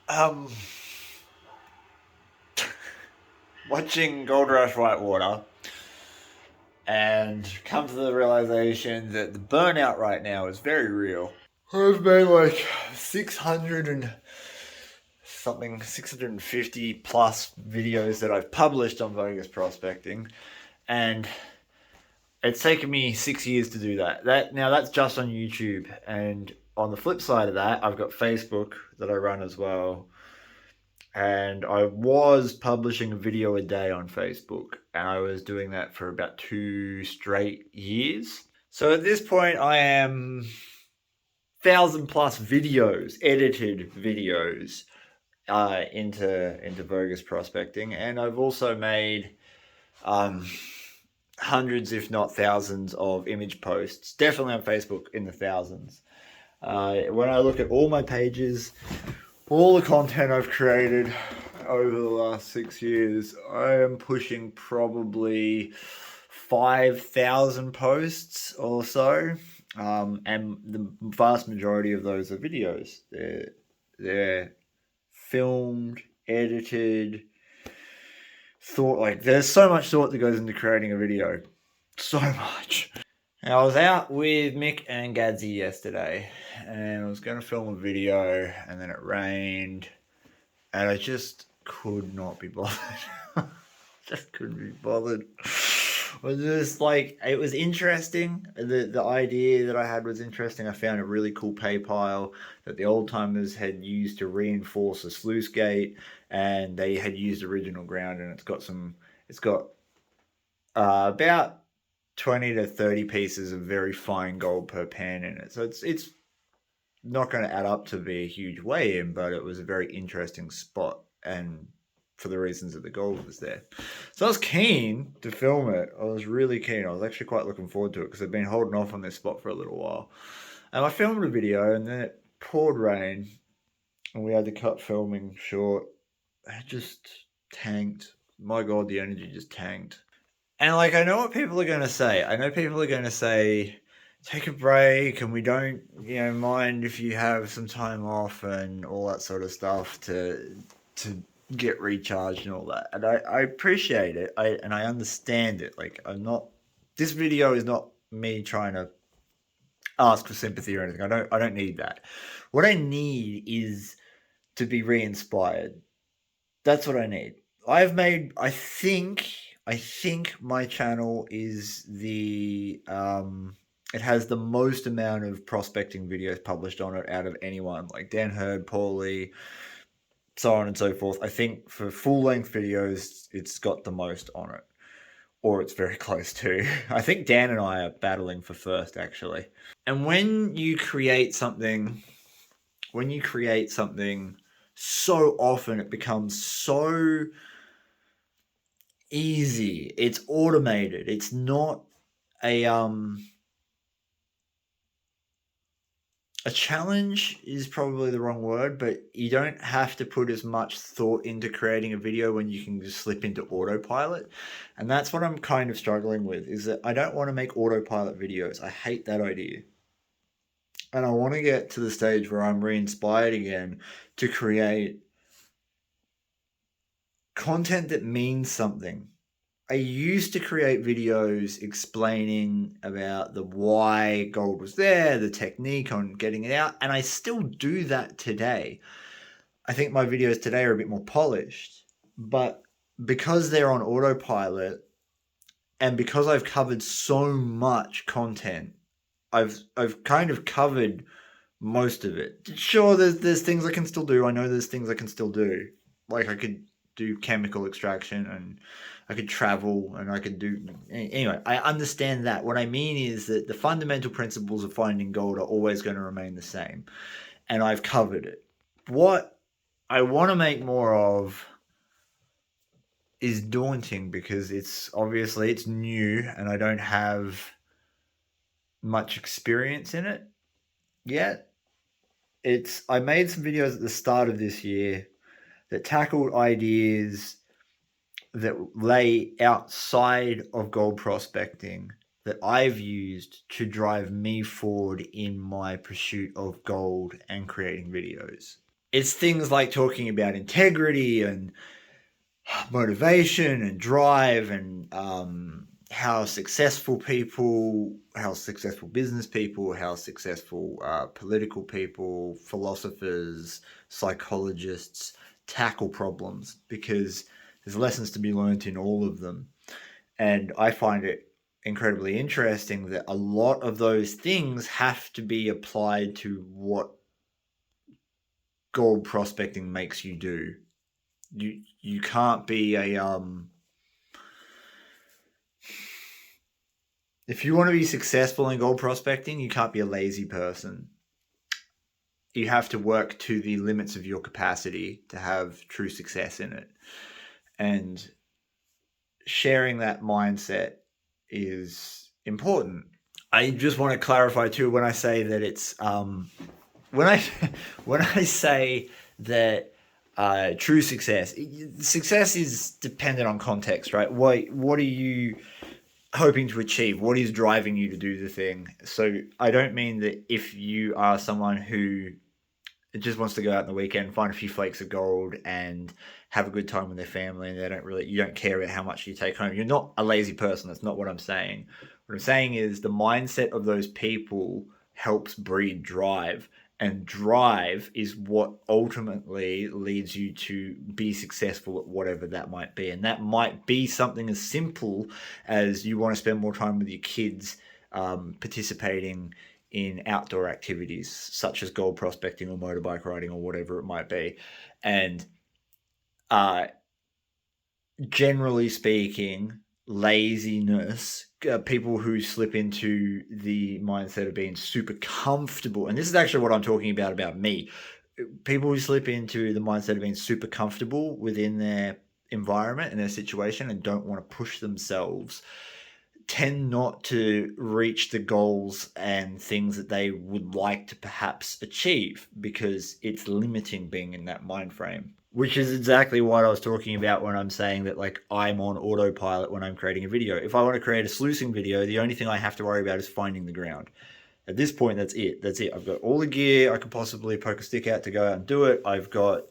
Um, watching Gold Rush Whitewater and come to the realization that the burnout right now is very real. I've made like 600 and something, 650 plus videos that I've published on Vo-Gus prospecting, and it's taken me 6 years to do that. That's just on YouTube, and on the flip side of that, I've got Facebook that I run as well, and I was publishing a video a day on Facebook, and I was doing that for about 2 straight years. So at this point, I am 1,000 plus videos, edited videos, into Vo-Gus prospecting, and I've also made um, hundreds, if not thousands, of image posts. Definitely on Facebook, in the thousands. When I look at all my pages, all the content I've created over the last 6 years, I am pushing probably 5,000 posts or so. And the vast majority of those are videos. They're filmed, edited, thought. Like, there's so much thought that goes into creating a video. So much. I was out with Mick and Gadsy yesterday, and I was going to film a video, and then it rained, and I just could not be bothered. Just couldn't be bothered. It was just like, it was interesting. The idea that I had was interesting. I found a really cool pay pile that the old timers had used to reinforce a sluice gate, and they had used original ground, and it's got about 20 to 30 pieces of very fine gold per pan in it. So it's not going to add up to be a huge weigh in, but it was a very interesting spot, and for the reasons that the gold was there. So I was keen to film it. I was really keen. I was actually quite looking forward to it because I've been holding off on this spot for a little while. And I filmed a video, and then it poured rain, and we had to cut filming short. It just tanked. My God, the energy just tanked. And like, I know what people are going to say. I know people are going to say, take a break, and we don't, mind if you have some time off and all that sort of stuff to get recharged and all that. And I appreciate it. I understand it. Like, this video is not me trying to ask for sympathy or anything. I don't need that. What I need is to be re-inspired. That's what I need. I think my channel is it has the most amount of prospecting videos published on it out of anyone, like Dan Hurd, Paulie, so on and so forth. I think for full length videos, it's got the most on it, or it's very close to. I think Dan and I are battling for first, actually. And when you create something so often, it becomes so easy. It's automated. It's not a challenge is probably the wrong word, but you don't have to put as much thought into creating a video when you can just slip into autopilot. And that's what I'm kind of struggling with, is that I don't want to make autopilot videos. I hate that idea. And I want to get to the stage where I'm re-inspired again to create content that means something. I used to create videos explaining about the why gold was there, the technique on getting it out, and I still do that today. I think my videos today are a bit more polished, but because they're on autopilot and because I've covered so much content, I've kind of covered most of it. Sure, there's things I can still do. I know there's things I can still do. Like, I could do chemical extraction, and I could travel, and I could do... Anyway, I understand that. What I mean is that the fundamental principles of finding gold are always going to remain the same, and I've covered it. What I want to make more of is daunting because it's new, and I don't have much experience in it yet. I made some videos at the start of this year that tackled ideas that lay outside of gold prospecting that I've used to drive me forward in my pursuit of gold and creating videos. it's things like talking about integrity and motivation and drive and how successful business people, how successful political people, philosophers, psychologists tackle problems, because there's lessons to be learned in all of them. And I find it incredibly interesting that a lot of those things have to be applied to what gold prospecting makes you do. You can't be a if you want to be successful in gold prospecting, you can't be a lazy person. You have to work to the limits of your capacity to have true success in it. And sharing that mindset is important. I just want to clarify too, when I say that it's when I say that true success is dependent on context, right? What are you hoping to achieve? What is driving you to do the thing? So I don't mean that if you are someone who just wants to go out on the weekend, find a few flakes of gold and have a good time with their family, and you don't care about how much you take home. You're not a lazy person. That's not what I'm saying. What I'm saying is the mindset of those people helps breed drive, and drive is what ultimately leads you to be successful at whatever that might be. And that might be something as simple as you want to spend more time with your kids, participating in outdoor activities such as gold prospecting or motorbike riding or whatever it might be. And generally speaking, laziness, people who slip into the mindset of being super comfortable, and this is actually what I'm talking about me, people who slip into the mindset of being super comfortable within their environment and their situation and don't want to push themselves, tend not to reach the goals and things that they would like to perhaps achieve, because it's limiting being in that mind frame. Which is exactly what I was talking about when I'm saying that, like, I'm on autopilot when I'm creating a video. If I want to create a sluicing video, the only thing I have to worry about is finding the ground. At this point, that's it. I've got all the gear I could possibly poke a stick out to go out and do it. I've got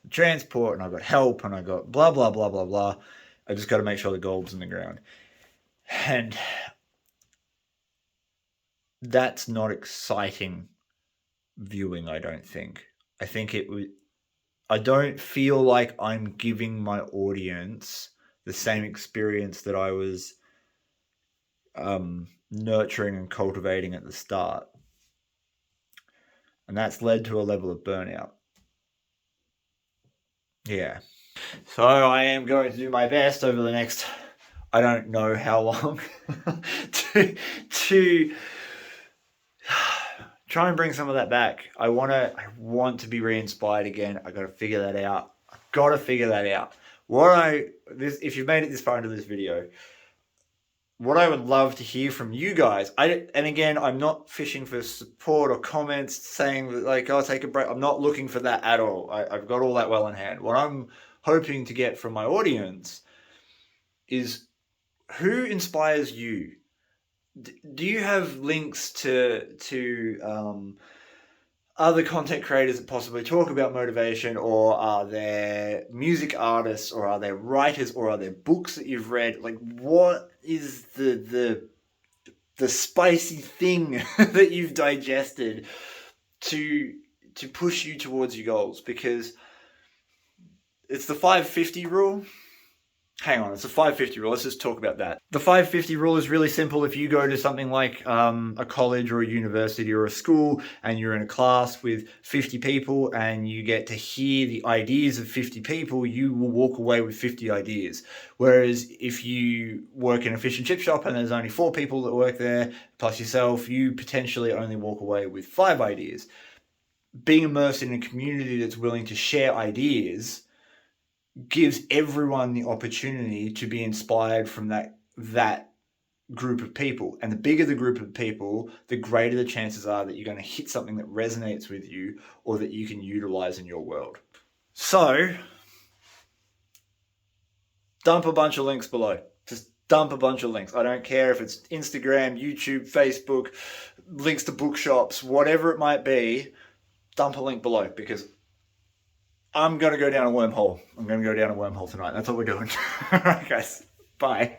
transport, and I've got help, and I've got blah, blah, blah, blah, blah. I just got to make sure the gold's in the ground. And that's not exciting viewing, I don't think. I think it would... I don't feel like I'm giving my audience the same experience that I was nurturing and cultivating at the start. And that's led to a level of burnout. Yeah. So I am going to do my best over the next, I don't know how long, to try and bring some of that back. I want to be re-inspired again. I got to figure that out. If you've made it this far into this video, what I would love to hear from you guys, and again, I'm not fishing for support or comments saying that, like, I'll take a break. I'm not looking for that at all. I've got all that well in hand. What I'm hoping to get from my audience is, who inspires you? Do you have links to other content creators that possibly talk about motivation, or are there music artists, or are there writers, or are there books that you've read? Like, what is the spicy thing that you've digested to push you towards your goals? Because it's the 550 rule. Hang on, it's the 550 rule. Let's just talk about that. The 550 rule is really simple. If you go to something like a college or a university or a school, and you're in a class with 50 people and you get to hear the ideas of 50 people, you will walk away with 50 ideas. Whereas if you work in a fish and chip shop and there's only 4 people that work there, plus yourself, you potentially only walk away with 5 ideas. Being immersed in a community that's willing to share ideas gives everyone the opportunity to be inspired from that group of people. And the bigger the group of people, the greater the chances are that you're going to hit something that resonates with you or that you can utilize in your world. So, dump a bunch of links below. Just dump a bunch of links. I don't care if it's Instagram, YouTube, Facebook, links to bookshops, whatever it might be. Dump a link below, because I'm going to go down a wormhole. I'm going to go down a wormhole tonight. That's what we're doing. All right, guys. Bye.